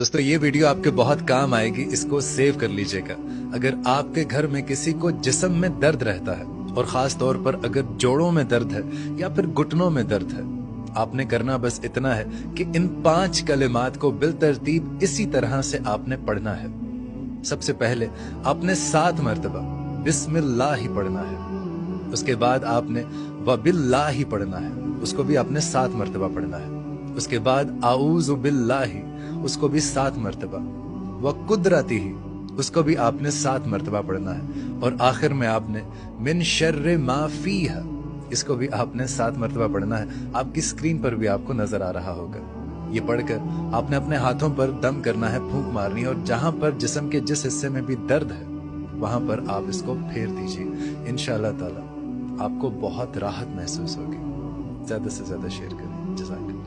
दोस्तों ये वीडियो आपके बहुत काम आएगी, इसको सेव कर लीजिएगा। अगर आपके घर में किसी को जिस्म में दर्द रहता है और खास तौर पर अगर जोड़ों में दर्द है या फिर घुटनों में दर्द है, आपने करना बस इतना है कि इन 5 कलिमात को बिलतरतीब इसी तरह से आपने पढ़ना है। सबसे पहले आपने 7 मरतबा बिस्मिल्लाह ही पढ़ना है। उसके बाद आपने वबिल्लाह ही पढ़ना है, उसको भी आपने 7 मरतबा पढ़ना है। उसके बाद आऊज़ु बिल्लाहि, उसको भी 7 मरतबा। व कुदरतिही, उसको भी आपने 7 मरतबा पढ़ना है। और आखिर में आपने मिन शर्रि मा फीहा, इसको भी आपने 7 मरतबा पढ़ना है। आपकी स्क्रीन पर भी आपको नजर आ रहा होगा। ये पढ़कर आपने अपने हाथों पर दम करना है, फूंक मारनी है, और जहां पर जिस्म के जिस हिस्से में भी दर्द है वहां पर आप इसको फेर दीजिए। इंशाअल्लाह ताला आपको बहुत राहत महसूस होगी। ज्यादा से ज्यादा शेयर करें। जज़ाकल्लाह।